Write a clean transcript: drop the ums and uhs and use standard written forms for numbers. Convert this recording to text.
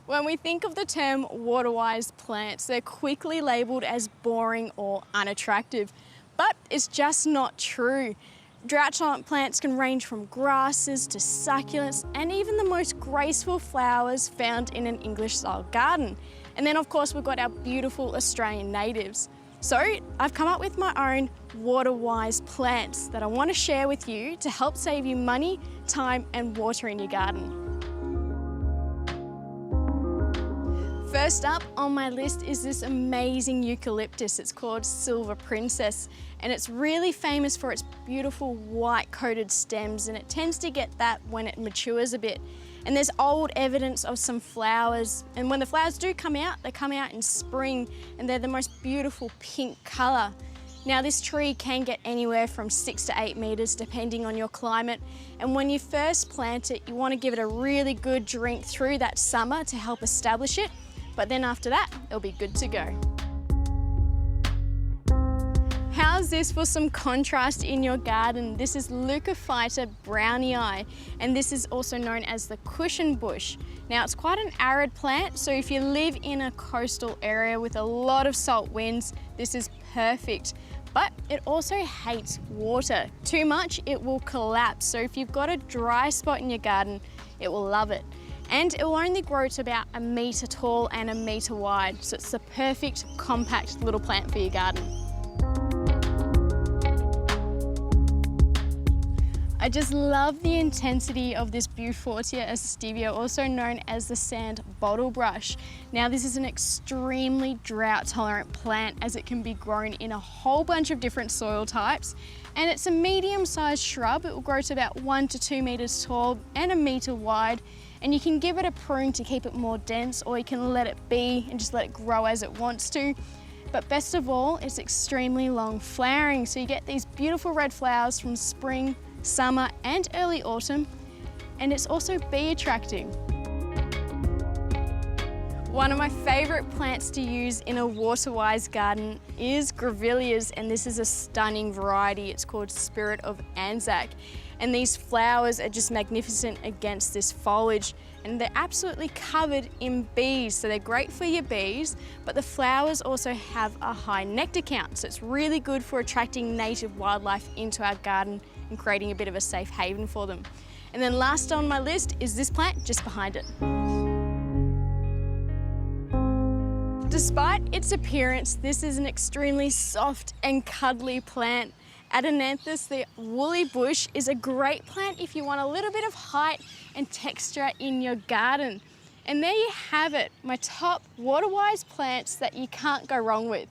When we think of the term Waterwise plants, they're quickly labelled as boring or unattractive, but it's just not true. Drought-tolerant plants can range from grasses to succulents and even the most graceful flowers found in an English-style garden. And then of course we've got our beautiful Australian natives. So I've come up with my own Waterwise plants that I want to share with you to help save you money, time and water in your garden. First up on my list is this amazing eucalyptus. It's called Silver Princess, and it's really famous for its beautiful white coated stems, and it tends to get that when it matures a bit. And there's old evidence of some flowers, and when the flowers do come out, they come out in spring, and they're the most beautiful pink colour. Now this tree can get anywhere from 6 to 8 metres depending on your climate, and when you first plant it, you want to give it a really good drink through that summer to help establish it. But then after that, it'll be good to go. How's this for some contrast in your garden? This is Luca Brownie, and this is also known as the cushion bush. Now it's quite an arid plant, so if you live in a coastal area with a lot of salt winds, this is perfect. But it also hates water. Too much, it will collapse. So if you've got a dry spot in your garden, it will love it. And it will only grow to about 1 metre tall and 1 metre wide, so it's the perfect compact little plant for your garden. I just love the intensity of this Buffortia estivia, also known as the sand bottlebrush. Now this is an extremely drought tolerant plant as it can be grown in a whole bunch of different soil types, and it's a medium-sized shrub. It will grow to about 1 to 2 metres tall and 1 metre wide. And you can give it a prune to keep it more dense, or you can let it be and just let it grow as it wants to. But best of all, it's extremely long flowering, so you get these beautiful red flowers from spring, summer and early autumn, and it's also bee attracting. One of my favourite plants to use in a Waterwise garden is grevilleas, and this is a stunning variety. It's called Spirit of ANZAC. And these flowers are just magnificent against this foliage, and they're absolutely covered in bees, so they're great for your bees, but the flowers also have a high nectar count, so it's really good for attracting native wildlife into our garden and creating a bit of a safe haven for them. And then last on my list is this plant just behind it. Despite its appearance, this is an extremely soft and cuddly plant. Adenanthus, the woolly bush, is a great plant if you want a little bit of height and texture in your garden. And there you have it, my top Waterwise plants that you can't go wrong with.